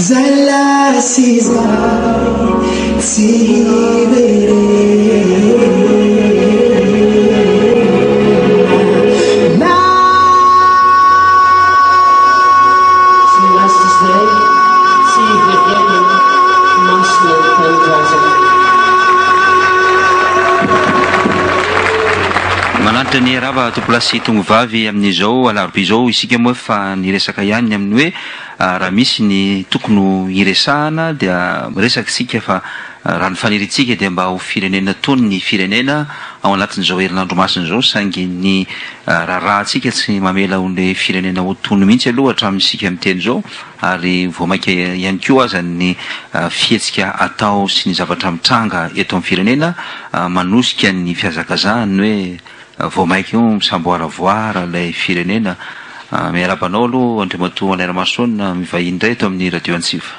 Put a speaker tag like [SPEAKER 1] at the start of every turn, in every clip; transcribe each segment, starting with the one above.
[SPEAKER 1] Zala sizai
[SPEAKER 2] Manatany rava to plasy tongovavy amin'izao alarobia izao isika moa fa niresaka ihany amin'ny hoe raha misy ny tokony iresahana dia resaka sika fa raha ny faniritsika dia mba ho firenena tony ny firenena ao anatin'izao herinandro masina izao saingy ny rahatsika tsy mamela on'le firenena ho tony mihitsy aloha hatramin'isika miteny izao ary vao maika ihany koa aza ny fihetsika atao sy ny zavatra mitranga eto amin'ny firenena manosika ny fihazakazahany hoe vao maika io misamboaravoara ilay firenena miarabanao aloha Andriamatoa Maniramason mivahiny indray eto amin'ny radio Antsiva.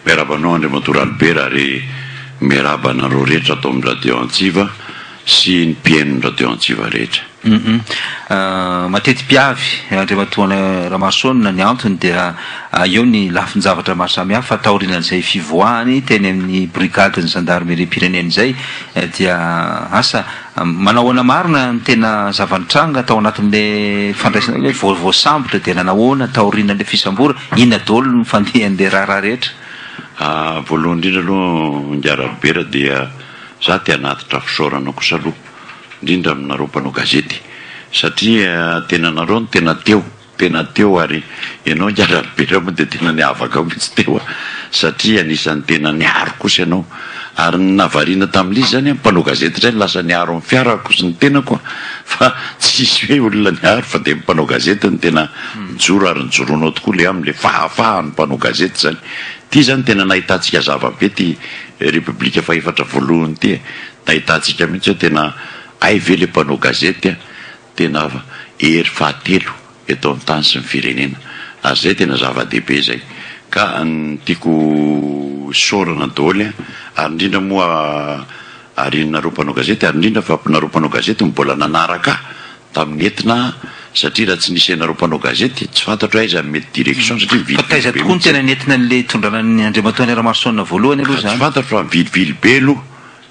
[SPEAKER 3] Miarabanao Andriamatoa Albert ary miarabanareo rehetra atao amin'ny radio Antsiva sy ny mpiain'ny radio Antsiva rehetra.
[SPEAKER 2] Matety mpiavy Andriamatoa Maniramason ny antony dia eo ny lafin-javatra maro samihafa taorian'izay fivoahany teny amin'ny brigade ny gendarmerie pireneny izay dia asa manahoana marina ny tena zavanitranga tao anatin'le fandraisana hoe voasambotra dia nanahoana taorian'le fisambora inona daholo ny fandehan'le raha rehetra.
[SPEAKER 3] Voalohany indrindra aloha Ngiarabera dia za ty anatitra fisaorana kosa aloha indrindra aminareo mpanao gazety satria tena nareo no tena teo ary ianao Ngiarabera moa dia tena niavaka mihitsy teo satria anisan'ny tena niaro kosa ianao ary navarina tamin'ilay zany mpanao gazety zay lasa niaro amin'ny fiarako sy ny tenako fa tsisy hoe olona niaro fa dia mpanao gazety ny tena mijoro ary nijoroanao tokoa le amin'le fahafahan'ny mpanao gazety zany. Ty zany tena nahitantsika zavabe ty Repoblika faefatra voalohany ty nahitantsika mihitsy hoe tena ay ve le mpanao gazety tena hery fahatelo eto amin'ny tany sy ny firenena ary zay tena zava-dehibe zay ka tiako saorana daholo ary indrindra moa arinareo mpanao gazety ary indrindra fa nareo mpanao gazety mbola nanaraka tamin'ny entina satria raha tsy nisy anareo mpanao gazety tsy fantatro aiza mety direction satria
[SPEAKER 2] vilivily tokoa ny tena nentina n'le tondranan'ny Andriamatoa Maniramason voalohany aloha zany.
[SPEAKER 3] Tsy fantatro fa vilivily be aloha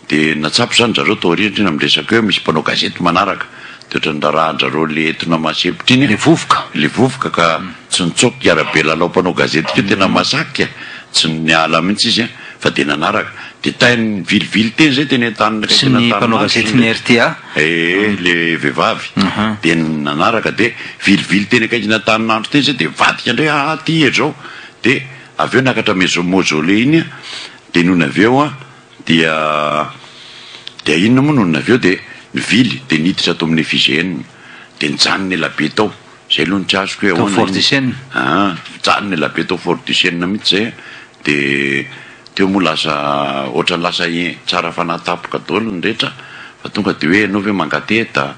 [SPEAKER 3] dia natsapo zany zareo tao aoriana miresaka hoe misy mpanao gazety manaraka dia ohatran'ny ndarahanjareo le entina masepitra iny
[SPEAKER 2] le vovoka
[SPEAKER 3] ka tsy nitsoky Ngiarabe lalao mpanao gazety io tena masaky tsy niala mihitsy izy fa dia nanaraka dia tainy vilivily teny zay teny an-tany
[SPEAKER 2] sy ny mpanao gazety ny RTA
[SPEAKER 3] le vehivavy dia nanaraka dia vilivily teny akaikina tanin'andro teny zay dia vadika indray ty zao dia avy eo nakatra mozole iny dia nohony avy eo dia inona moa nohony avy eo dia nivily dia niditra ato amin'ny FIGN dia nijanony elabe tao zay aloha ny tsy azoko hoe
[SPEAKER 2] Fort-du-Chêne
[SPEAKER 3] mijanony elabe tao Fort-du-Chêne mihitsy zay dia teo moa lasa ohatrany lasa tsara fanatapoka daholo ny rehetra fa tonga dia hoe ianao ve mangateta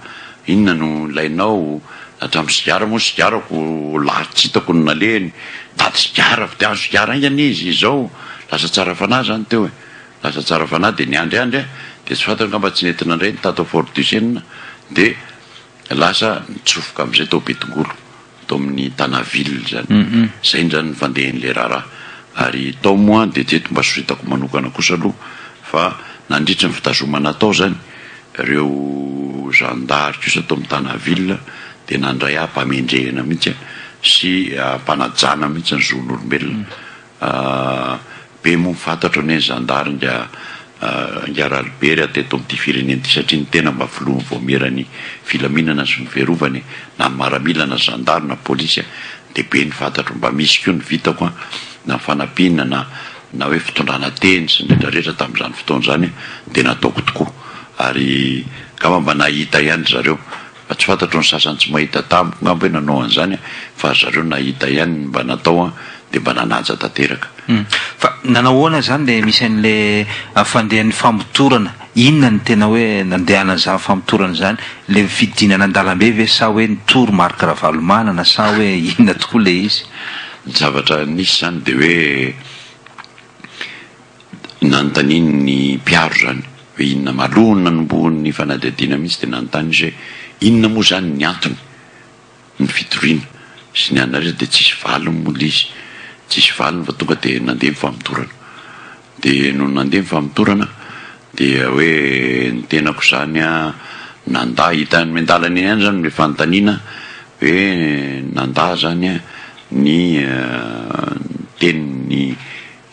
[SPEAKER 3] inona no ilainao hatramin'ny sigara moa sigarako latsy hitako no naleny tady sigara fa dia azo sigara ingany izy izao lasa tsara fanahy zany teo lasa tsara fanahy dia niandryandry dia tsy fantatra ngamba tsy nentina indray nitato Fort-du-Chêne dia lasa nitsofoka amin'izay tao Betongolo tao amin'ny Tanaville zany zay zany ny fandehan'le raharaha ary tao moa dia jeto mba soritako manokana kosa aloha fa nandritra ny fitazomana tao zany ireo gendarme kosa tao amin'ny Tanaville dia nandray mpamendrehana mihitsy sy mpanajana mihitsy ny zon'olombelona be moa mifantatra ny gendarme dia Ngiarabera teto amin'ity firenena ity satria ny tena mba filoha voamerany filaminana sy ny fiarovany na ny maramilana gendarme na polisy dia be ny fantatro mba misy koa ny vitako na fanampiana na hoe fitondrana teny sy ny rehetrarehetra tamin'izany fotoana zany dia nataoko tokoa ary kama mba nahita ihany zareo fa tsy fantatro ny sasany tsy mahita tamiko ngamba hoe nanao an'izany fa zareo nahita ihany mba natao dia mba nanaja tanteraka.
[SPEAKER 2] Fa nanahoana zany le misy an'le fandehan'ny famotorana inona ny tena hoe nandehana za famotorana zany le fidinana an-dalambe ve sa hoe nitoro marika ravalomanana sa hoe inona tokoa le izy.
[SPEAKER 3] Ny zavatra nisy zany dia hoe nanontaniany ny mpiaro zany hoe inona malohany nanombohany ny fanadihadiana mihitsy dia nanontany izy hoe inona moa zany ny antony ny fitoriana sy ny anareo dia tsisy valiny moa izy tsisy valiny fa tonga dia nandeha mifamitorana. Dia no nandeha mifamitorana dia hoe ny tenako zany a nanda hita mendalana iny ihany zany le fanontaniana hoe nanda zany a ny tenyny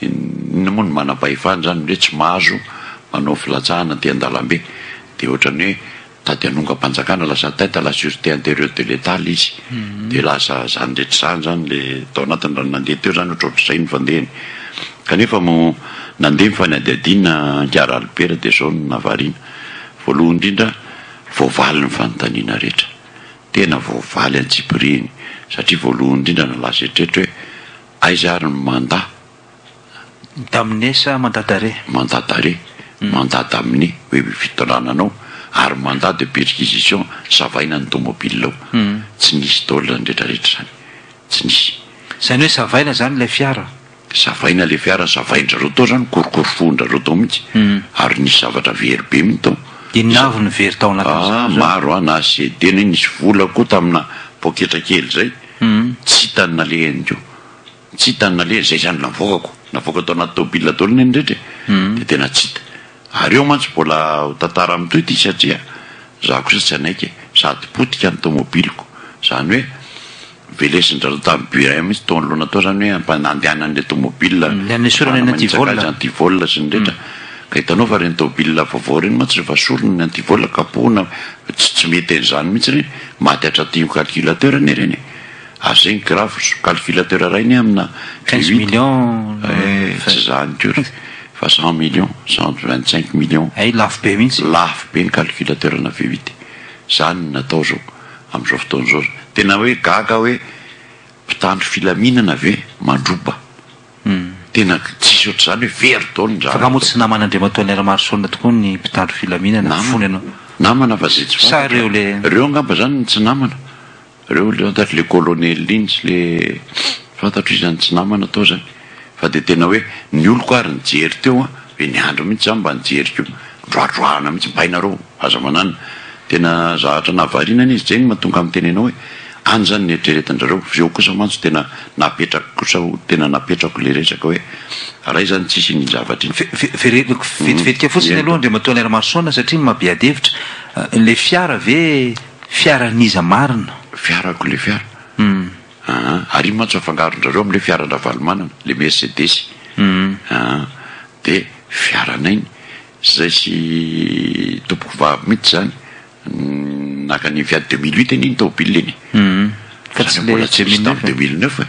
[SPEAKER 3] ina moa ny manam-pahefana zany hoe tsy mahazo manao filatsahana ty an-dalambe. Dia ohatrany hoe tady hanonga-panjakana lasa tête à la sûreté intérieure de l'État izy. Dia lasa zany rehetra zany le tao anatiny raha nandeha teo zany ohatrany zay ny fandehany. Kanefa mo nandeha mifanadihadina Ankiara Albert dia zao no nahavariana. Voalohany indrindra voavaly ny fanontaniana rehetra, tena voavaly Antsipiriny satria voalohany indrindra nalaza eritreretra hoe aiza ary ny mandat
[SPEAKER 2] taminesa mandat-d'arrêt mandat amin'ny hoe fitorananao ary mandat de perquisition savaina ny tomobile ao. Tsy nisy taolana ny rehetrarehetra zany, tsy nisy. Zany hoe savaina zany ilay fiara, savaina le fiara, savaindrareo tao zany, korokorofondrareo tao mihitsy. Ary nisy zavatra very be mihitsy tao. Inona avy ny very tao anatin'izany? Maro a, na sedena nisy vola koa tamina poketra kely zay, tsy hitany nalehany io, tsy hitany nalehany zay zany navoaka tao anaty tobile taolana iny rehetra, dia tena tsy hita. Ary eo mantsy mbola ho tantara amin'itoy ity satria za kosa tsy anaiky sady potika ny tomobiliko, zany hoe velesindrareo tamin'ny burin mihitsy tao anoloana tao zany hoe andehanan'le tomobile antivol sy ny rehetra. Ka hitanao fa reny tomobile vaovao reny mantsy rehefa sorona ny antivol kapohana tsy mety an'izany mihitsy reny, maty atratio calculateur ane reny. Azay grave calculateur rainy amina 15 millions tsy zany keo fa 100 millions 125 millions lafo be mihitsy, lafo be ny calculateur na V8. Zany natao zao amin'izao fotoana zao, tena hoe gaga hoe mpitandro filaminana ve mandroba, tena tsisy ohatr' zany hoe very taona zany. Fa moa tsy namana Andriamatoa Niramarsona tokoa ny mpitandro filaminana fony ianao? Namana fa zay tsy sa reo le reo angamba zany tsy namana, reo le fantatro le colonel iny sy le fantatro izy zany tsy namana tao zany. Fa dia tena hoe ny oloko ary nijery teo a hoe ny andro mihitsy zany mba nijeriko droadroana mihitsy mba hainareo aza manana, tena zavatra nahavariana izy zay ny mahatonga amin'ny tenenao hoe any zany ny eritreretindrareo. Zao kosa mantsy tena napetrako kosa, tena napetrako le resaka hoe raha zany tsisy ny zavatra iny. Vetivetika fotsiny aloha Andriamatoa Niramarsona satria mahabeadevitra le fiara ve fiara niza marina? Fiarako le fiara ary mantsy afangarondrareo amin'le fiaran-dravalomanana le Mercedes, dia fiaranainy zay sy tompoko vavy mihitsy zany naka ny fiady 2008 iny tomobile iny, fa tsy mbola tsy misy tamin'ny 2009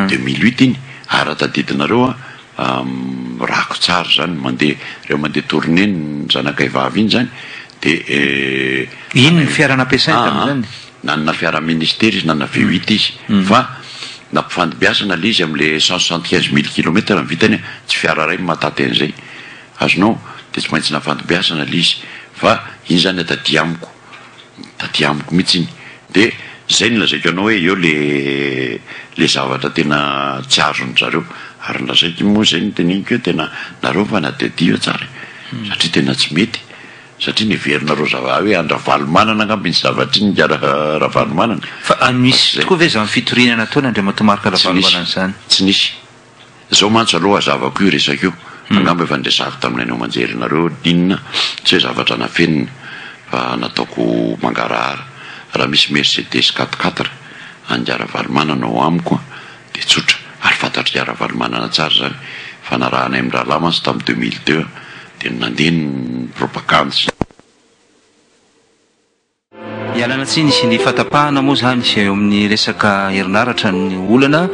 [SPEAKER 2] 2008 iny. Ary tadidinareo a rako tsara zany mandeha reo mandeha tournée ny zanakay vavy iny zany. Dia iny ny fiara nampiasainy tamin'izany, nanana fiara ministera izy, nanana V8 izy, fa nampifandimbiasana le izy amin'le 175 000 km ny vitany, tsy fiara ray mahataty an'izay azonao, dia tsy maintsy nafandimbiasana le izy. Fa iny zany taty amiko mihitsy iny. Dia zay ny lazaiko anao hoe eo le zavatra tena tsy azony zareo. Ary lazaiko moa zay ny teneniko hoe tena nareo fa nadiadio tsara satria tena tsy mety, satria neverinareo zava hoe andravalomanana angamba iny zavatra iny ravalomanana. Fa misy tokoa ve zany fitoriana nataony Andriamatoa marika ravalomanana zany? Tsy nisy. Zao mantsy aloha azavako io resaka io, angamba efa ndresako taminay manjerinareo inona tsy hoe zavatra nafenina, fa nataoko mangarahara. Raha misy Mercedes 4x4 andiaravalomanana ao amiko dia tsotra, ary fantatro diaravalomanana tsara zany. Fa narahanay amin'ny rahalahy mantsy tamin'ny 2002 dia nandeha ny propagande. Ialana tsiny sy ny fatapahana moa zany sy eo amin'ny resaka herinaratra ny olana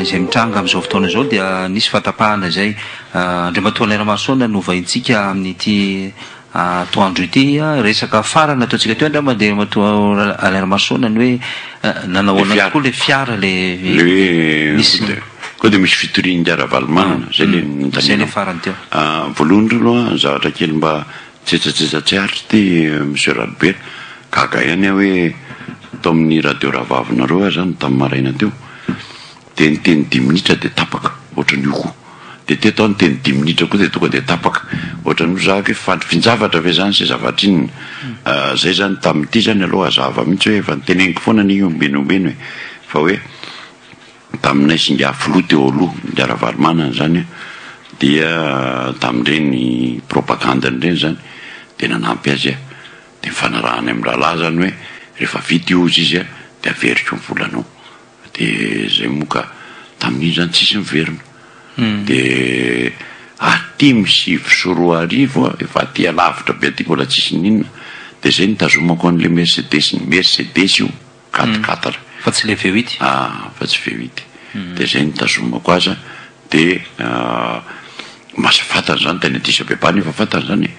[SPEAKER 2] izay mitranga amin'izao fotoana izao, dia nisy fatapahana zay Andriamatoa Niramarsona novaintsika amin'ity atoandro ity resaka farana ataontsika teo andramba Andriamatoa Niramarsona ny hoe nanahoana tokoa le fiara le misy koa dia misy fitoriany diaravalomanana zay le farany teo. Voalohany reo aloha zavatra kely mba tsetsatsetsatsyaritra ty Monsieur Albert, gaga ihany aho hoe tao amin'ny radio ravavinareo zany tamin'ny maraina teo, dia niteny 10 minitra dia tapaka ohatran'io koa, dia teto aho niteny 10 minitra koa dia tonga dia tapaka ohatran'io zaka hoe finjavatra ve zany zay zavatra iny. Zay zany tamin'ity zany aloha azava mihitsy hoe efa niteneniko foana ny ombenombeno hoe fa hoe
[SPEAKER 3] taminay singa filoha teo aloha ny ara-varomanana zany dia tamin'ireny propagandany ireny zany dia nanampy azy dia mifanarahany amin'ny rahalahy zany hoe rehefa vita iozy izy dia averiko ny volanao dia zay moka tamin'iny zany tsisy miverina dia aty misy fisoroa arivo efa aty alavitra be aty mbola tsisy ninona dia zay nitazomako an'le Mercedes io 4x4
[SPEAKER 2] fa tsy le V8
[SPEAKER 3] fa tsy V8 dia zay nitazomako azy dia masa fatany zany teny aty Isabebany efa fatany zany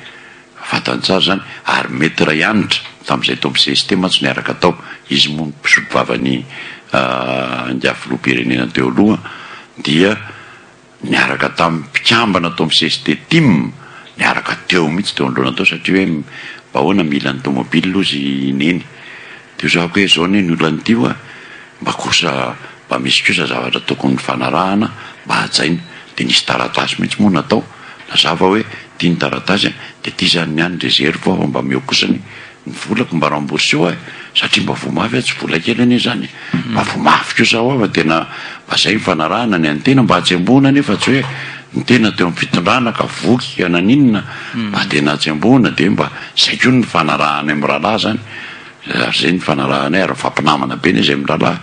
[SPEAKER 3] fatany tsara zany ary mety raha hianitra tamin'izay tao amin'ny CST mantsy niaraka tao izy moa mpisotro vavany ndia filoham-pirenena teo aloha dia niaraka tamin'ny mpikambana tao amin'ny CST team niaraka teo mihitsy teo androana tao satria hoe mba ahoana mila ny tomobily aloha izy neny dia zako hoe zao ne ny olona n'ity mba kosa mba misy kosa zavatra tokony fanarahana mba hajaina dia nisy taratasy mihitsy moa natao nazava hoe tia ny taratasy dia tia zany niany reserve aho mba meo kosany ny volako mba ramboursé satria mba vomafy tsy vola kely anie zany mba vomafy kosa aho tena mba zay mifanarahana ny antena mba hatsembona nefa tsy hoe ny tena teo amin'ny fitondrana ka voky ananinona mba tena hatsembona dia mba zay koa ny fanarahana amin'ny rahalahy zany zay ny fanarahanay ary fampinamana be ny zay amin'ny rahalahy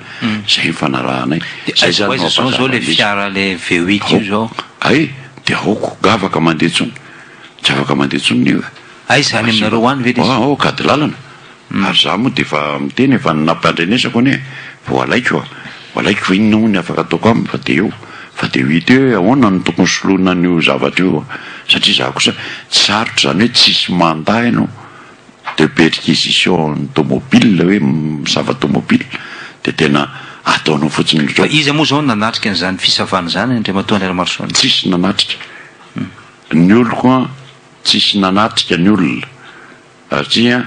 [SPEAKER 3] zay ny fanarahanay
[SPEAKER 2] zay zao le fiara le V8 io zao
[SPEAKER 3] ay dia aoko gavaka mandeha tsony tsy afaka mandeha tsony io
[SPEAKER 2] ay zany aminareo any ve
[SPEAKER 3] kady lalana ary za moa dia efa miteny efa nampandrenesako anie vo alaiko alaiko inona moa ny afaka ataoko aminy fa dia eo fa dia hita hoe ahoana no tokony soloina n'io zavatra io satria za kosa tsy sarotra zany hoe tsisy mandat ianao de perquisition ny tomobile hoe misava tomobile dia tena ataonao fotsiny
[SPEAKER 2] fa izy moa zao nanatrika n'izany fisavana zany Andriamatoa Andriamarosoany
[SPEAKER 3] tsisy nanatrika ny oloko tsisy nanatrika ny olona satria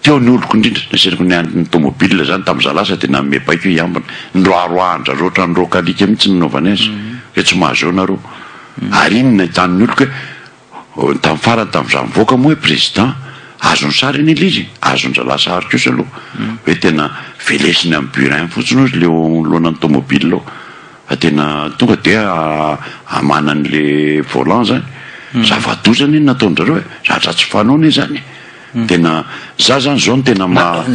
[SPEAKER 3] teo ny oloko indrindra naseriko ny tomobile zany tamin'iza lasa dia nanome baiko iambana ndroaroandra roatra nrokalika mihitsy nanaovana azy hoe tsy mahazo nareo ary inona hitan'ny oloko hoe tamin'ny farany tamin'iza mivoaka moa hoe président azony sary eny ila izy azony zalasary kosa aloha hoe tena velesiny amin'ny burin fotsiny ozy le lohanany tomobile ao fa tena tonga dia amanan'le volant zany zavadozany iny nataon'zareo hoe zatra tsy fanaony zany tena za zany zao no tena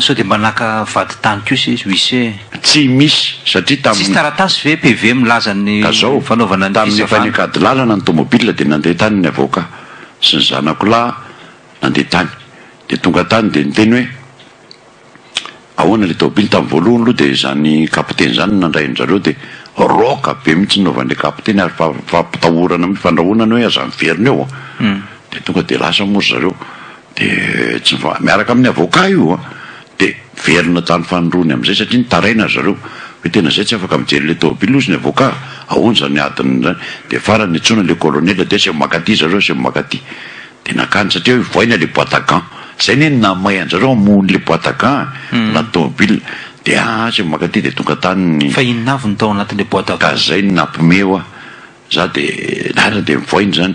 [SPEAKER 2] sao dia manaka vady tany kosa izy huissier
[SPEAKER 3] tsy misy satria
[SPEAKER 2] tsisy taratasy ve PV milaza ny fanaovana ny
[SPEAKER 3] tamin'ny efa nikady lalana ny tomobile dia nandeha tany ny avoka sy ny zanako lahy nandeha tany dia tonga tany dia niteny hoe ahoana le tomobile tamin'ny voalohany aloha dia zany kapiteny zany nandrain-jareo dia roka be mihitsy nanaovan'le kapiteny ary fampitahorana mihitsy fandrahonana hoe aza miverina eo dia tonga dia lasa moa zareo dia tsy miaraka amin'ny avoka io dia verina tany fanirony amin'izay satria nitaraina zareo hoe tena zay tsy afaka mijery le tomobile ozy ny avoka ahoana zany adiny zany dia farany nitsona le colonel dia sy makaty zareo sy makaty dia nakany satria hoe voaina le boîte à gants zay ne namay anjareo amony le boîte à gants na tomobile dia sy makaty dia tonga tany
[SPEAKER 2] fa inona avy ny tao anatin'le boîte à gants
[SPEAKER 3] ka zay nampimeo za dia lara dia mivoaina zany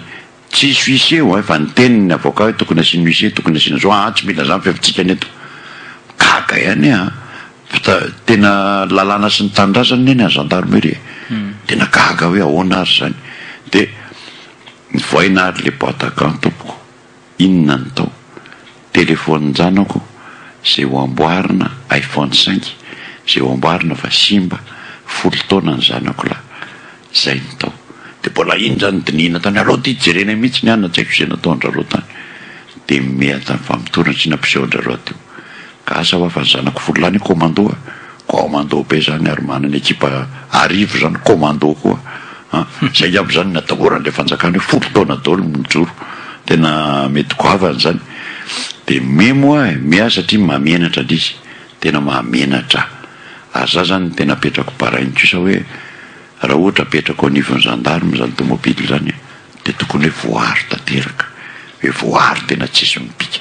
[SPEAKER 3] tsisy huissier fa ny teniny avoka hoe tokony asiany huissier tokony asiana zao tsy mila zany fiavitsikany eto gaga ihany tena lalàna sy ny tanindrazany eny a gendarmerie tena gaga hoe ahoana azy zany dia nivoaina ary le boîte à gants tompoko inona ny tao telefonin-janako zay ho amboarina iPhone 5 zay ho amboarina fa simba 10 taona ny zanako lahy zay ny tao dia mbola iny zany dinihina tany areo ty jerena mihitsy ny anina tsy haiko izay nataondrareo tany dia meha tany famitorana tsy nampisehoandrareo teo ka asa ho afa ny zanako fololany commando be zany ary manana ekipa arivo zany commando koa zay aby zany natahoran'le fanjakany hoe 10 taona daholo mijoro tena mety goavany zany dia mea satria mahamenatra lizy tena mahamenatra ary za zany tena apetrako barainy kosa hoe raha ohatra apetrako anivon'ny gendarme zany tomobile zany dia tokony hoe voary tanteraka hoe voary tena tsisy mipika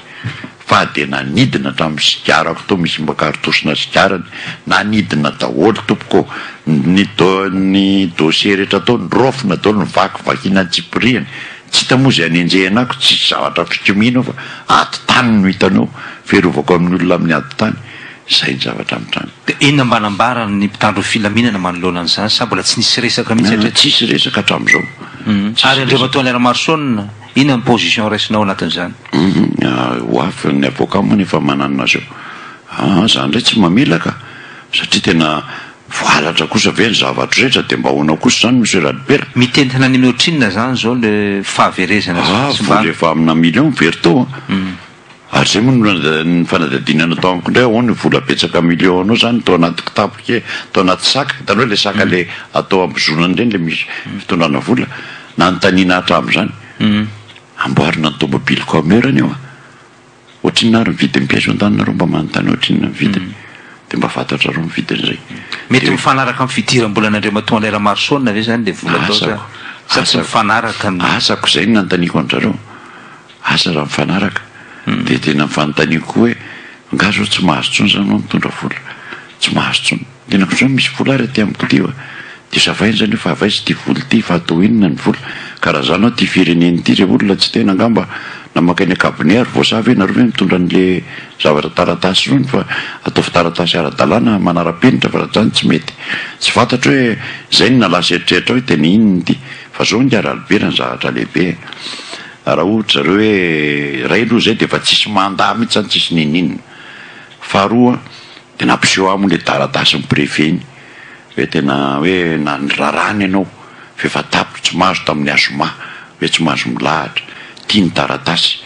[SPEAKER 3] fa dia nanidina tamin'ny sigarako to misy mbakartosina sigarany nanidina daholo tompoko ny dossier rehetra tao nyrofina daholo ny vakivakina tsipiriany tsy hita moa zay anenjehanako tsisy zavatra fikimina fa aty tany no hitanao ferovako amin'ny olona amin'ny ady tany zay ny zavatra mitrano.
[SPEAKER 2] De inona mba nambara ny mpitandro filaminana manoloana an'izany sa mbola tsy nisy resaka mihitsy
[SPEAKER 3] tsisy resaka hatramin'izao.
[SPEAKER 2] Ary Andriamatoa Leramarsona inona ny position raisinao anatin'izany?
[SPEAKER 3] Ho afy ny avoka moa nefa mananina azy eo. Zany ndray tsy mamelaka satria tena voalatra kosa ve ny zavatra rehetra dia mba hoana kosa zany misy radipera.
[SPEAKER 2] Mitentina ny mihoatrinona zany zao le fahaverezana
[SPEAKER 3] rehefa amina million verto ary zay moa ny fanadadinana tao amiko indray ao ny vola betsaka million anao zany tao anaty kitapo tao anaty saka taloha le saka le atao ambozonany reny le misy fitondrana vola na nytanina hatramin'izany amboarina ny tomobily kamerany eo ohatrin'ny mividiny pièce an-tananareo mba manontany ohatrin'ny mividiny dia mba fantatra reo mividin'izay.
[SPEAKER 2] Mety mifanaraka amin'ny fidiram-bolan'Andriamatoa Leramarsona ve zany le vola tao sa tsy mifanaraka
[SPEAKER 3] asako zay no nanontaniako an'zareo asa raha mifanaraka dia tena mifanontaniako hoe ngazo tsy mahazo tsony zany no mitondra vola tsy mahazo tsony tenako zany misy vola ary aty amiko ty dia zavainy zany fa avaizy ty vola ty fa atao inona ny vola karaha zany ao ty fireneny ty re olona tsy tena angamba namakany akabiné ary voasavy nareo hoe mitondra an'le zavatra taratasy rony fa ataovy taratasy ara-dalàna manara-penitra fa raha zany tsy mety tsy fantatro hoe zay ny nalasa eritreritra hoe tena inony ty fa zao ny ara-alibera ny zavatra lehibe raha ohatra zareo hoe ray aloha zay dia efa tsisy mandaa mihitsy zany tsisy nininina faharoa dia nampiseho aminy le taratasy ny préfet iny hoe tena hoe na ny rarany ianao fa efa tapitra tsy mahazo tamin'ny azoma hoe tsy mahazo milahatra tia ny taratasy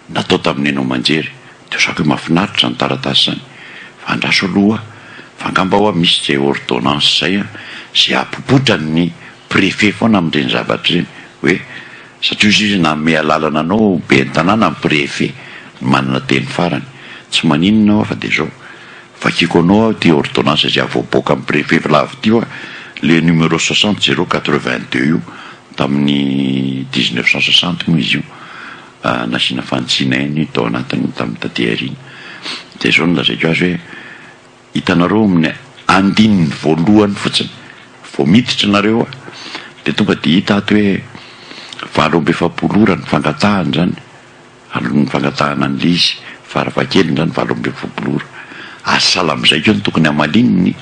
[SPEAKER 3] natao tamin'ny enao manjery dia sako hoe mahafinaritra ny taratasy zany fa andraso aloha fa angamba hoa misy zay ordonnance zay zay apopotra ny préfet foana amin'ireny zavatra ireny hoe satria izy nanome alalana anao be an-tanàna amin'ny préfet manana teny farany tsy maninona ao fa dia zao fakiko anao ao ty ordonnance zay avoaboaka amin'ny préfet lavy ty le numéro 60082 io tamin'ny 1960 moa izy io nasiana fantsiana iny tao anatiny tamin'ny tatearina dia zao nolazaiko azy hoe hitanareo amin'ny andininy voalohany fotsiny vao miditra nareo dia tonga dia hita ato hoe 7 ora ny fangatahany zany alohan'ny fangatahana an'le izy faravakely zany 7 ora asala amin'izay keo ny tokony hamalininy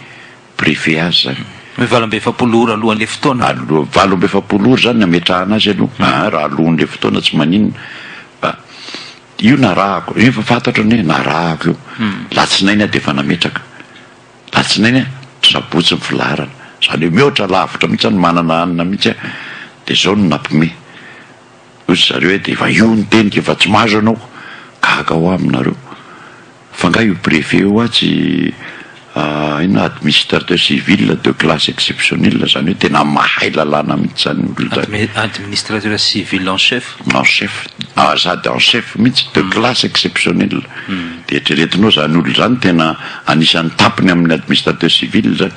[SPEAKER 3] préfet azy zany
[SPEAKER 2] hoe 7 ora alohan'le fotoana
[SPEAKER 3] 7 ora zany nametrahana azy aloha raha alohan'le fotoana tsy maninona io narahako efa fantatra ny hoe narahako io latsinainy dia efa nametraka latsinainy sabotsy ny filarana zany hoe mihoatra lavitra mihitsy ny manana anina mihitsy dia zao no nampome ozy zareo hoe dia efa io ny tenika efa tsy mahazo anao gaga ho aminareo fa nga io préfet io tsy ina administrateur civil de classe exceptionnelle zany hoe tena mahay lalàna mihitsy zany olona
[SPEAKER 2] administrateur civil en chef
[SPEAKER 3] sady en chef mihitsy de classe exceptionnelle dia eritreretinao zany olo zany tena anisan'ny tapiny amin'ny administrateur civil zany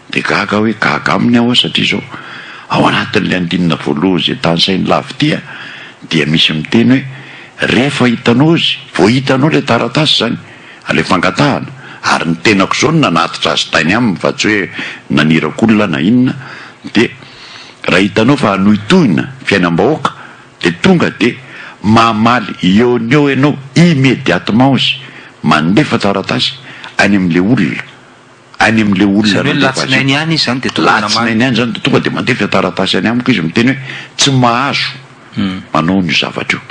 [SPEAKER 3] dia gaga hoe gaga aminy aho satria zao ao anatin'le andinina voaloha zay tanysainy lavy tya dia misy miteny hoe rehefa hitanao izy vao hitanao le taratasy zany ale fangatahana ary ny tenako zao no nanatitra azy tany aminy fa tsy hoe nanirakolona na inona dia raha hitanao fa hanohitohina fiainam-bahoaka dia tonga dia mamaly eo ny eo ianao immédiatement izy mandefa taratasy any amin'le olona any amin'le olona
[SPEAKER 2] latsinainy any izy zany dia
[SPEAKER 3] latsinainy any zany dia tonga dia mandefa taratasy any amiko izy miteny hoe tsy mahazo manao ny zavatra io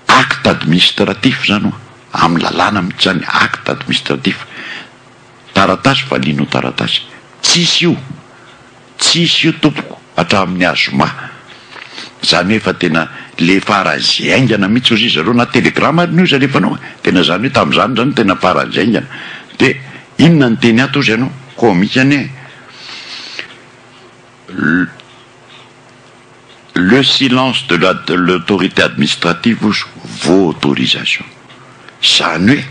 [SPEAKER 3] acte administratif zany amin'ny lalàna mihitsy zany acte administratif taratasy valino taratasy tsisy io tompoko hatramin'ny azoma zany hoe fa tena le faran'zay aingana mihitsy ozy zareo na telegrama ary no izy alefanao tena zany hoe tamin'izany zany tena faran'zay aingana dia inona ny teny ato ozy ianao ko misy any le silence de l'autorité administrative vaut autorisation zany hoe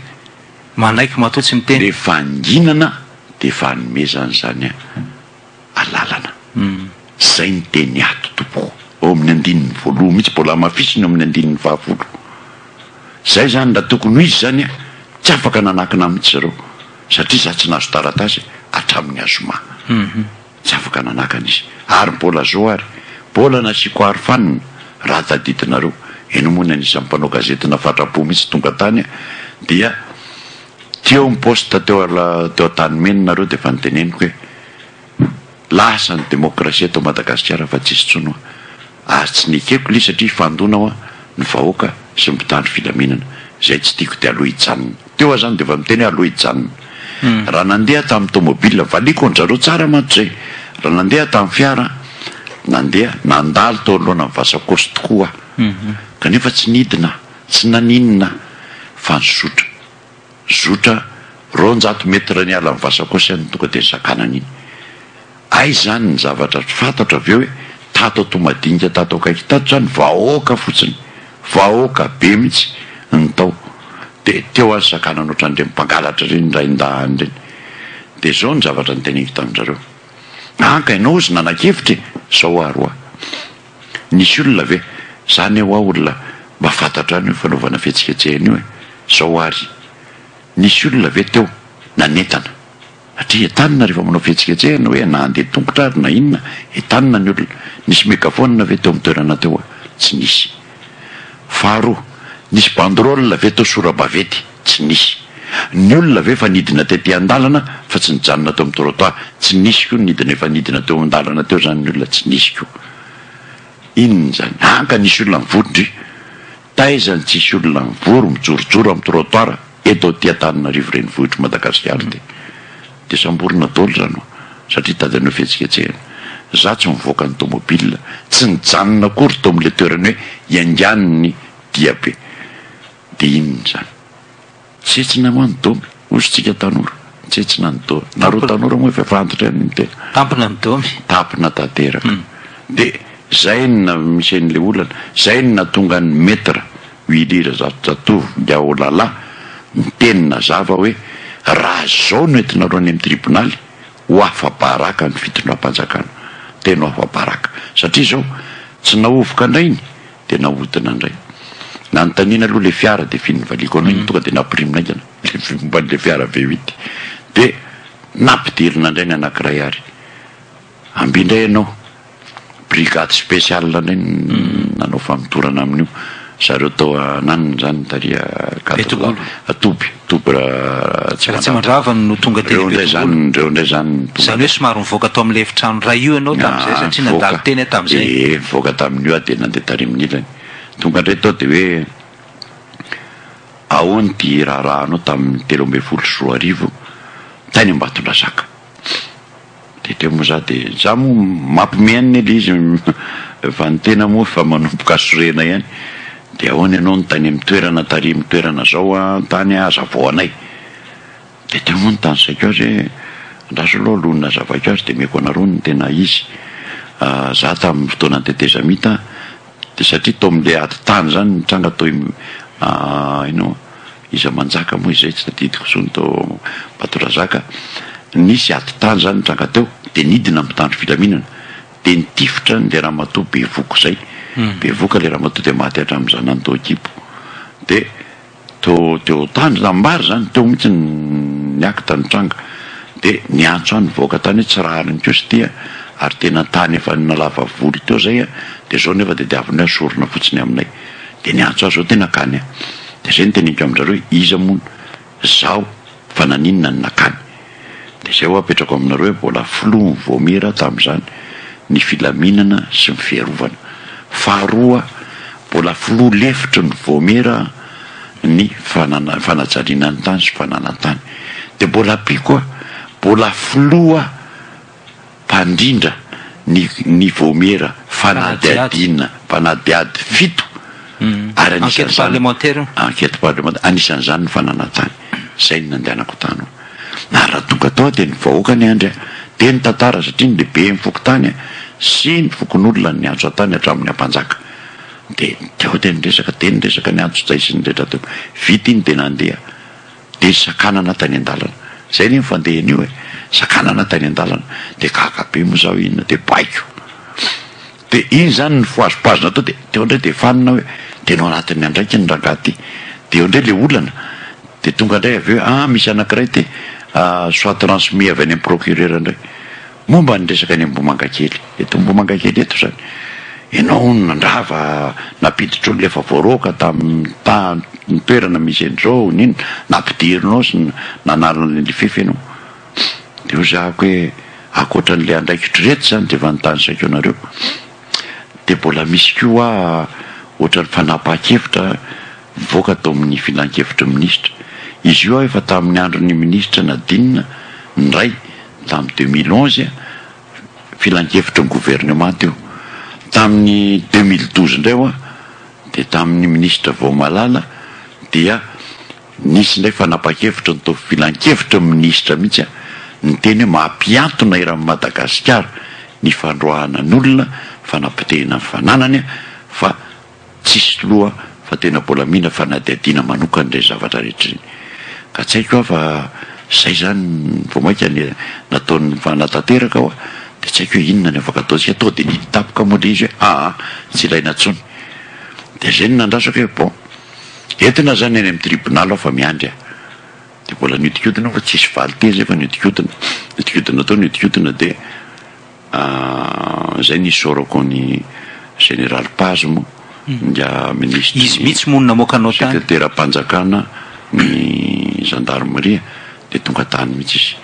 [SPEAKER 2] manaiky matoa tsy miteny
[SPEAKER 3] le fanginana dia fanomezana zany alalana zay ny teny ato tompoko ao amin'ny andininy voaloha mihitsy mbola mafisiny ao amin'ny andininy 10 zay zany raha tokony ho izy zany tsy afaka nanakina mihitsy zareo satria za tsy nazo taratasy hatramin'ny azoma tsy afaka nanakana izy ary mbola zao ary mbola nasiko ary fanina raha tadidinareo eno moa ny anisan'ny mpanao gazetina fatrapo mihitsy tonga tany dia teo miposta teo tany menina reo dia efa nyteneniko hoe lasa ny demokrasia tao Madagasikara fa tsisy tsono ary tsy nikeko li satria fandona ao ny vahoaka sy mpitandro filaminana zay tsy tiako dia aloha hijanona teo aho zany dia efa miteny aloha hijanona raha nandeha tamin'ny tomobila valiko anjareo tsara manto zay raha nandeha tamin'ny fiara nandeha nandalo tao alohana ny vasakosy tokoa kanefa tsy nidina tsy naninina fa zotra 200 metra ny ala ny vasakosy any tonga dia sakanana iny ay zany ny zavatra fantatra avy eo hoe tato tomadinika tato akaiky tato zany vahoaka fotsiny vahoaka be mihitsy ny tao dia teo azy sakanana ohatran'ireny mpangalatra reny raindahany reny dia zao ny zavatra nyteneniko tamin'izareo ankainao izy nanakevitra zao aroa nisy olona ve zany eo olona mba fantatra any hoe fanaovana fihetsiketsehana io zao ary nisy olona ve teo nanetana satria entanina rehefa manao fihetsiketsehana hoe na andeha tongotra ary na inona entanina ny olona nisy megafona ve teo mitoerana teo tsy nisy faharoa nisy banderole ve teo sora-bavety tsy nisy ny olona ve fa nidina tety an-dalana fa tsy nijanona teo amin'ny trottoir tsy nisy koa nidina efa nidina teo an-dalana teo zany ny olona tsy nisy koa inona zany anka nisy olona mivodry taizany tsisy olona mivory mijorojoro amin'ny trottoir eto tia Antananarivo renivohitra Madagasikara dia samborina daholo zany satria tadinao fihetsiketsehana za tsy mivoaka ny tomobila tsy nijanona akory tao amin'ilay toerana hoe ianganiny diabe dia inona zany tsetsina manodomy ozytsika tanora tsetsina ny nareo tanora moa efa fantatra ny tena
[SPEAKER 2] tampina midomy
[SPEAKER 3] tampina tanteraka dia zay na misy an'ilay olana zay na tonga ny metra huilira zatozatovy dia o lala mitenina zava hoe raha zao no entinareo any amin'ny tribonaly ho afa-baraka ny fitondram-panjakana tena ho afa-baraka satria zao tsy nahovoka indray iny dia nahodina indray nanontaniana aloha le fiara dia finyvaliko anao iny tonga dia nampirimina aikana le fimban'le fiara V8 dia nampidirina indray ny anankiray ary ambindray ianao brigade spéciale indray nanao famitorana amin'io zareo tao ananiny zany taria atoby
[SPEAKER 2] tsy mandravany no tonga
[SPEAKER 3] reo ndray zany
[SPEAKER 2] zany hoe somary mivoaka tao amin'le efitrano ray io ianao tamin'izay satria nandalo teny tamin'izay
[SPEAKER 3] mivoaka tamin'io dia nandeha taremin'ilany tonga indray tao dia hoe ahoany ty raharahanao tamin'ny 13 tany Ambatondrazaka dia teo moa za dia za moa mampimeaniny le izy fa ny tena moa fa manomboka sorena ihany dia ahoany ianao ny tany amin'ny toerana tary amin'ny toerana zao tany hazavao anay dia teo moa ny tany saiko azy hoe andraso aloha lonona zavako azy dia meko anareo ny tena izy za tamin'ny fotoana tetezamita dia satria tao amin'ilay ady tany zany nitranga tao inao iza manjaka moa izay tsy tadidiko zony tao Ambatondrazaka nisy ady tany zany nitranga teo dia nidina mitandro filaminana dia nitifitra ny le ramatoa Bevoko zay Bevoka le ramatoa dia maty hatramin'ny zanany tao ekipo dia teo tany tambary zany teo mihitsy niakita nitranga dia niantso any voaka tany hoe tsy raha ariny keo sy tia ary tena tany efa nalava voly teo zay dia zao nefa dia diaviny hoe sorona fotsiny aminay dia niantso azy zao tena kany dia zay nyteneniko amin'izareo iza moa zao fa naninona ny nakany dia zay ho apetrako aminareo hoe mbola filoha ny vomera tamin'izany ny filaminana sy ny fiarovana faharoa mbola filoha lefitry ny vomera ny fanajaliana ny tany sy fananantany dia mbola pi koa mbola filoha mpandrindra ny vomera fanadiadiana fanadiady fito ary
[SPEAKER 2] enquête parlementaire
[SPEAKER 3] anisan'izany ny fananantany zay ny nandehanako tany na raha tonga tao dia ny vahoaka ny andry dia ny tantara satria ny lehibe mifoky tany sy ny fokon'olona ny antso atany hatramin'ny ampanjaka dia teo dia nyresaka ny antso zay sy ny rehetra teo vita iny dia nandeha dia sakanana tany an-dalana zay ny mifandehany io sakanana tany an-dalana dia kakabe moa zao inona dia baiko dia iny zany ny foazopazona tao dia teo indray dia fanina hoe tenao anatin'ny andraiky ny rangaty dia eo indray le olana dia tonga indray avy hoe misy anankiray ty soit transmis avy any amin'ny procureur indray momba ny resaka any Ambomangakely eto Ambomangakely eto zany ianao nandrava napiditra olo efa voaroaka tamin'ny toerana misy an'izao nino nampidirinao sy nanalana le fefy ianao de ho zahako hoe akoatran'le andraikitry reto zany de efa notany saiko anareo de mbola misy koa ohatran'ny fanapahan-kevitra mivoaka tao amin'ny filan-kevitra minisitra izy io efa tamin'ny andron'ny minisitra Nadine Ndray tamin'ny 2011 filan-kevitra ny gouvernement teo tamin'ny 2012 indray oa de tamin'ny ministra Voamalala dia nisy indray fanapahan-kevitra ny tao filan-kevitra ministra mihitsy ny teny hoe mampiantona eran'ny Madagasikara ny fandroahana n'olona fanapitehina ny fananany fa tsisy loha fa tena mbola mihina fanadihadiana manokana ilay zavatra rehetra iny ka tsy haiko fa zay zany vao mainka nataon'ny fanatanteraka ao de tsy haiko hoe inona ny afaka ataontsika atao de nitapoka moa le izy hoe tsy ilaina intsony de zay ny nandrasako hoe bon entina zany any amin'ny tribunal aho fa miandry de mbola niodikodina fa tsisy valy teza efa niodikodina atao niodikodina de zay nisorako ny général Paz moa ndia ministre
[SPEAKER 2] izy mihitsy monina mokanao tany
[SPEAKER 3] sekretera-panjakana ny gendarmerie de tonga tany mihitsy izy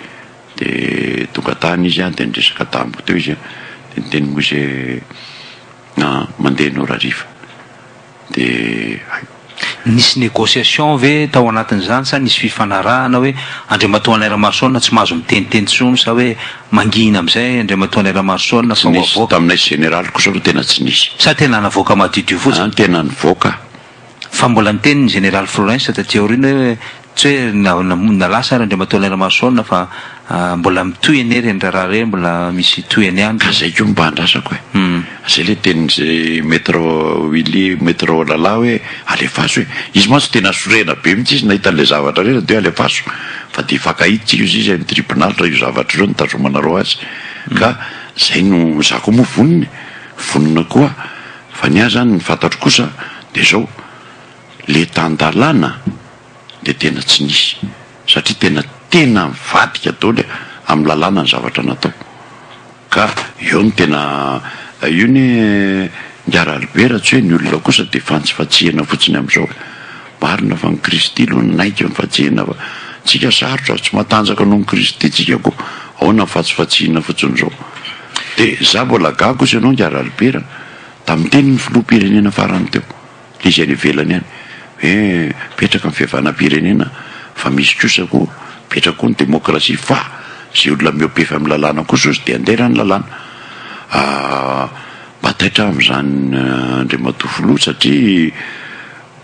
[SPEAKER 3] de tonga tany izy de nresaka tamiko teo izy de niteny moa izy mandeha norariva de
[SPEAKER 2] nisy négociation ve tao anatin'izany sa nisy fifanarahana hoe Andriamatoa Ramasoana tsy mahazo miteniteny tsony sa hoe mangina amizay Andriamatoa Ramasoana fa
[SPEAKER 3] voaka aminay général kosa aloha tena tsy nisy
[SPEAKER 2] sa tena navoaka madidio fotsiny
[SPEAKER 3] tena nivoaka
[SPEAKER 2] fa mbola niteny ny général Florence taty aoriana hoe tsy hoe nalasa Andriamatoa Ramasoana fa mbola mitoy eny reny raha reny mbola misy toy eny any
[SPEAKER 3] ka zay ko mba andrasako zay le teny zay maître Lala hoe alefaso hoe izy mantsy tena sorena be mihitsy izy nahita an'le zavatra reny de alefaso fa de fakahiditsika izy izy amin'ny tribunal raha io zavatra io nitazomanareo azy ka zay no zako moa vonona koa fa ny azy zany ny fantatro kosa de zao le tandalana de tena tsy nisy satria tena mivadika daoly amin'ny lalàna ny zavatra natao ka eo ny tena io ny Ndiara Albert tsy hoe ny olona kosa de fantsifatsihana fotsiny amin'izao marina fa ny Kristy lo naika mifatsihana fa tsika sarotra tsy matanjaka noho ny Kristy tsika ko ahoana fantsifatsihana fotsiny zao de za mbola gaga kosa ianao Ndiara Albert tamin'ny teny ny filoham-pirenena farany teo le izy any ivelany any hoe petraka amin'ny fihavanam-pirenena fa misy kosa ko petraka koa ny demokrasia fa zay olona miopefy amin'ny lalàna kosa ozy de andera ny lalàna bataitra amin'izany Andriamatoa filoha satria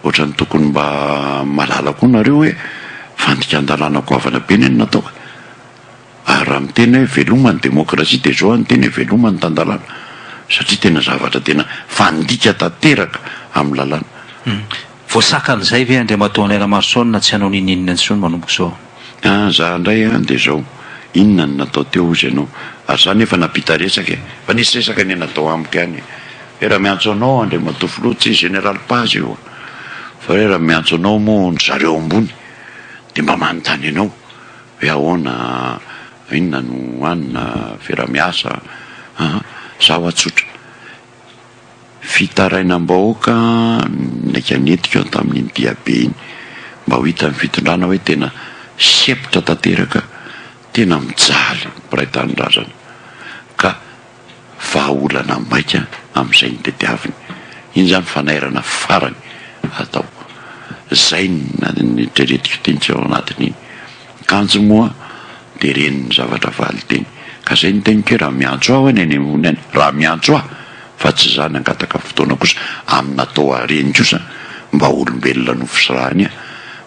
[SPEAKER 3] ohatrany tokony mba malala koa nareo hoe fandikan-dalàna goavana be ny natao ary raha miteny hoe veloma ny demokrasia de zao ny teny hoe veloma ny tandalàna satria tena zavatra tena fandika tanteraka amin'ny lalàna
[SPEAKER 2] voasakan'izay ve Andriamatoa Ramasoana tsy hanao nininona intsony manomboka zao
[SPEAKER 3] za indray de zao inona ny natao teo izy ianao ary zany efa napita resaka fa nisy resaka ny natao amiko any hoe raha miantso anao Andriamatoa filoha tsy général Paz io fa hoe raha miantso anao moa ny zareo ambony de mba manontany ianao hoe ahoana inona no anina fiara-miasa zaho atsotra fitarainam-bahoaka naika netika tamin'iny diabe iny mba ho hita ny fitondrana hoe tena sepotra tanteraka tena mijaly mpiray tanindrazana ka vahaolana maika amin'izay ny tetiaviny iny zany fanairana farany atao zay ny treretiko tenytsy ao anatin'iny kanjo moa de reny ny zavatra valy teny ka zay ny teniko hoe raha miantso aho any any ambony any raha miantso aho fa tsy zany angataka fotoana kosa amin'natao areny kosa mba olombelona nofisirahany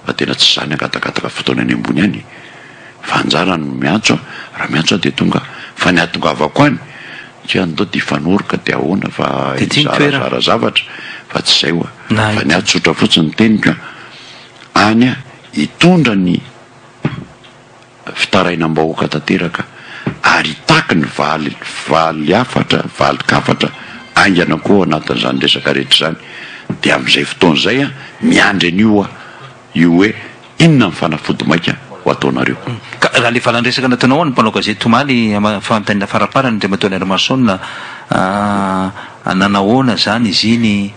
[SPEAKER 3] fa tena tsy zany angatakataka fotoana any ambony any fa anjara no miantso raha miantso de tonga fa ny atongavako any tsy andao de ifanoroka de ahoana fa zarazara zavatra fa tsy zay oa fa ny atsotra fotsiny teniko any hitondra ny fitarainam-bahoaka tanteraka ary taky ny valy afatra valy kafatra aingana koa anatin'izany resaka rehetra zany de amin'izay fotoana zay miandry an'io io hoe inona ny fanafody maika ho ataonareo
[SPEAKER 2] raha le valandresaka nataonao ny mpanao gazety Tomaly fanontaniana faraparany Andriamatoa Ramasoana nanahoana zany izy iny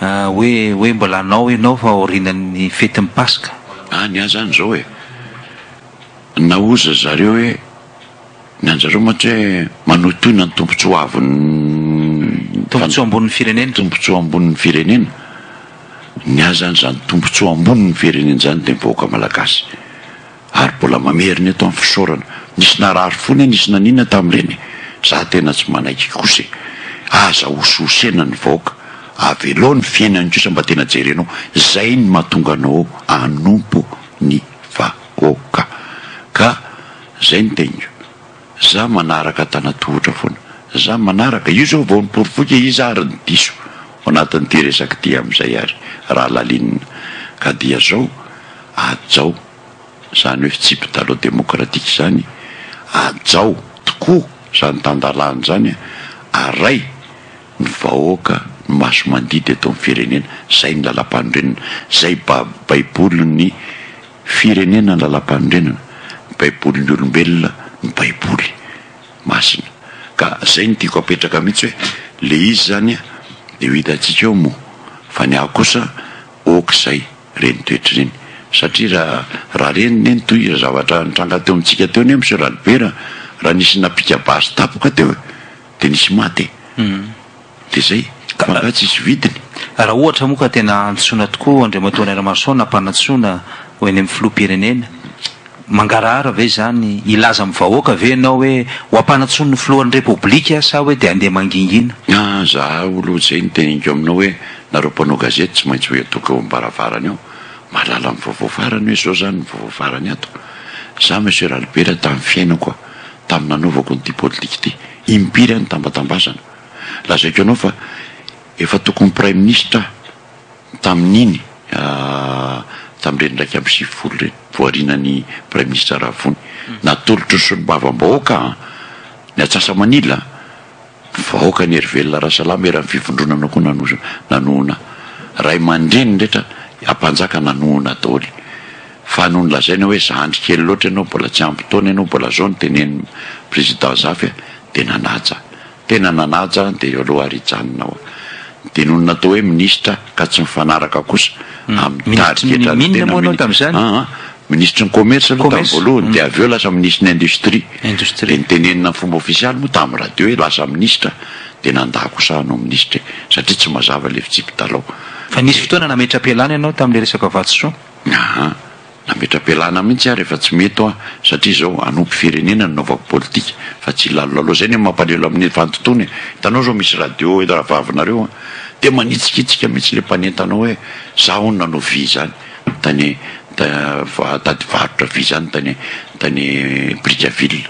[SPEAKER 2] hoe mbola anao ianao fa aorinan'ny fety mipasoka.
[SPEAKER 3] Ny azy zany zao hoe naoza zareo hoe ny anjareo matra hoe manotoina ny tombontsoa aviny
[SPEAKER 2] tombontsoa ambonin'ny firenena,
[SPEAKER 3] tombontsoa ambonin'ny firenena. Ny azy zany tombontsoa ambonin'ny firenena zany dia mivoaka malagasy ary mbola mameriny eto amin'ny fisaorana. Nisy narary fony nisy nanina tamin'ireny, za tena tsy manaiky kosa aza ososena ny vahoaka avelo ny fiainany kosa mba tena jerenao zay ny mahatonga anao anompo ny vahoaka. Ka zay ny teniko, za manaraka tanatohitra foana, za manaraka io zao vao niporifoka izy ary ny diso anatin'ity resaka ty amin'izay ary raha lalinina. Ka dia zao ajao zany hoe fitsipy-dalao demokratika zany, ajao tokoa zany tandalany zany aray ny vahoaka ny maso mandidy eto amin'ny firenena. Zay ny lalam-pandrenana, zay baiboly ny firenena ny lalam-pandrenana, baiboly ny olombelona ny baiboly masina. Ka zay ny tiako apetraka mihitsy hoe le izy zany dia ho hitantsika eo moa fa ny aho kosa okizay reny toetra reny. Satria raha reny neny toy zavatra nitranga teo amintsika teo ny Monsieur Albert, raha nisy napika basy tapoka teo dia nisy maty dia zay fa tsy isy vidiny.
[SPEAKER 2] Raha ohatra moa ka tena antsoina tokoa Andriamatoa Niramasoa nampanantsoina ho eny amin'ny filoham-pirenena, mangarahara ve zany ilaza amin'ny vahoaka ve ianao hoe ho ampanantsony ny filohan'ny repoblika sa hoe dia andeha mangingina?
[SPEAKER 3] Za olo zay ny teneniko aminao hoe nareo mpanao gazety tsy maintsy hoe atoka eo ambaravarany ao malala amin'ny vaovao farany hoe zao zany ny vaovao farany ato. Za Monsieur Albert tamin'ny fiainako tamin'ny nanaovako nyity politika ity impiry ny tambatambazana. Lazaiko anao fa efa tokony prime ministre tamin'iny tamin'ireny ndraiky amin'ny sivifolo reny voarinany prime ministre Ravony natolotro ny solombavam-bahoaka ny Atsasa-Manila vahoaka ny Hervelona Rasalama eran'ny fivondronana koa nanohona ray aman-dreny rehetra ampanjaka nanohona daholo. Fa noho nolazaina hoe zandry kely loatra ianao mbola tsy ampy taona ianao mbola zao ny tenen'ny président Zafy dia nanaja tena nanaja dia aloha arijanonao dia noho natao hoe ministra ka tsy mifanaraka kosa amin'ny tariketra ministre ny commerce aloha tamin'ny voalohany dia avy eo lasa ministre ny industrie dia nitenenina ny fomba ofisialy moa tamin'ny radio hoe lasa ministra dia nandà kosa hanao ministre satria tsy mazava le fitsipy-dalao.
[SPEAKER 2] Fa nisy fotoana nametra-pialana ianao tamin'le resaka vatosoa?
[SPEAKER 3] Nametra-pialana mihitsy rehefa tsy mety satria zao anompy firenena ny naovako politika fa tsy lalolalo zay ny mampalelo amin'ny vantontony. Hitanao zao misy radio raha vavinareo dia manitsikitsika mihitsy le mpanentanao hoe zaho nanao vy zany tany tady varotra vy zany tany Brickaville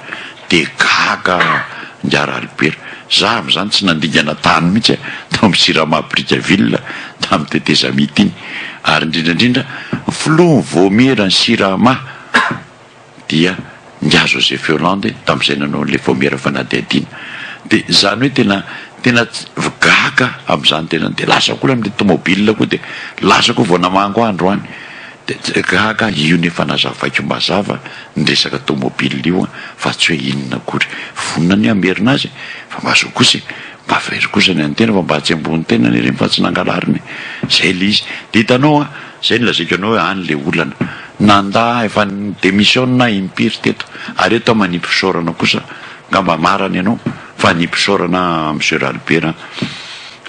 [SPEAKER 3] dia gaga Ndiara Albert. Za amin'izany tsy nandingana tany mihitsy tamin'ny Sirama Brickaville tamin'ny teteza mity iny ary indrindrandrindra filoha vomera ny Sirama dia Ndia Joseph Hollande tamin'izay nanao le vomera fanadihadiana. Dia zany hoe tena gaga amin'izany tena dia lasa koa amin'le tomobile koa dia lasa koa vao namango andro any dia gaga io nefa nazavaiko mazava ny resaka tomobile io fa tsy hoe inona akory vonona ny amerina azy fa mahazo kosa mba very kosa ny antena fa mba tsy ambony tena ny reny fa tsy nangalariny zay le izy. Dia hitanao zay ny lazaiko anao hoe any le olana nanda efa ny démissionna impiry teto ary eto manimpisaorana kosa ngamba marany ianao fa nimpisaorana Monsieur Albert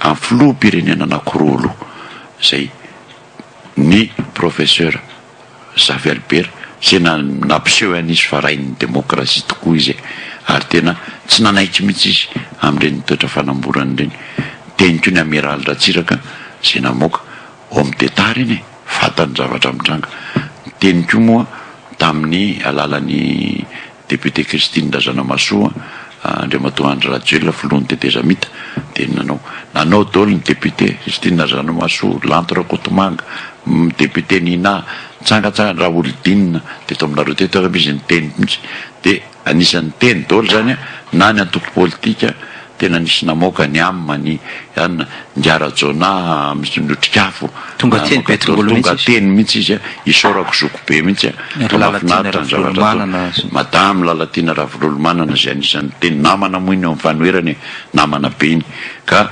[SPEAKER 3] amin'ny filoham-pirenena anankiroa aloha zay ny professeur Xavier Albert zay nampiseho anisy fa rain'ny demokrasia tokoa izy ary tena tsy nanaiky mihitsy izy amin'ireny toetra fanamborany ireny. Teniko ny amiral Ratsiraka zay namoaka homme d'État reny fatany zavatra mitranga. Teniko moa tamin'ny alalan'ny député Christine Ndrazanamasoa Andriamatoa Andry Rajoelina filohan'ny teteza mita dia nanao daholo ny député Christine Ndrazanamasoa Lanto Rakotomanga député Nina Tsangatsanga Raolidinina dia eto aminareo teto ary izy niteny mihitsy dia anisan'ny teny daholo zany na ny antoko politika tena nisy namoaka ny amma ny Ndiara Jona misy notrikafo tonga teny mihitsy izy isaorako zoko be mihitsy mahafinaritra ny zavatra madame Lalatina Ravololomanana zay anisan'ny teny namana moa iny amin'ny fanoherany namana be iny. Ka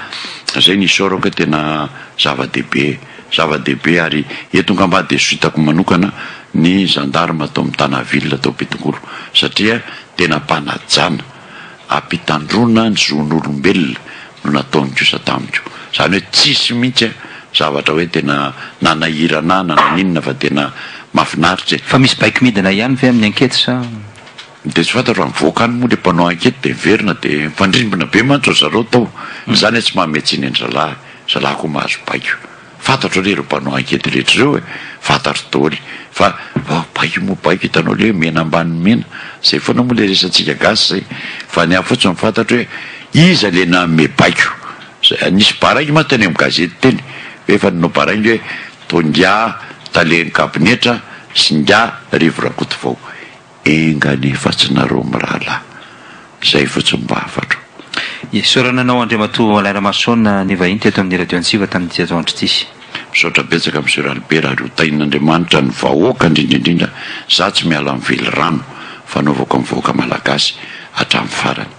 [SPEAKER 3] zay ny soraka tena zava-dehibe ary eto-ngamba dia hitako manokana ny gendarme atao amin'ny Tanaville atao Betongolo satria tena mpanajana ampitandrona ny zon'olombelona no nataony kosa tamiko zany hoe tsisy mihitsy zavatra hoe tena nanahirana nanan'inona fa tena mahafinaritra
[SPEAKER 2] fa misy baiko midina ihany ve amin'ny ankety sa
[SPEAKER 3] de tsy fantatra mivoaka any moa le mpanao ankety de miverina de mifandrimbona be mantsy zareo tao zany hoe tsy mahametsiny any zalahy koa mahazo baiko fantatro re ireo mpanao ankety rehetra ireo hoe fantatro daholo fa baiko moa baiko hitanao le mena ambany mena zay foana moa le resantsika gasy zay fa ny afotsiny fantatro hoe iza le nanome baiko nisy baraingy ma teny amin'ny gazety teny efa ninao baraingy hoe tongia taleny kabinetra sy ngia rivo rakoto vao enganefa tsy nareo mirahalahy zay fotsiny mba afatro
[SPEAKER 2] sorananao Andriamatoa Lairamasoana ny vahiny teto amin'ny radio Antsiva tamin'ny 10 andro tsisy
[SPEAKER 3] misaotra betsaka Monsieur Albert ary ho tain'Andriamanitra ny vahoaka indrindraindrindra za tsy miala mively rano fanaovako mivoaka malagasy hatramin'ny farany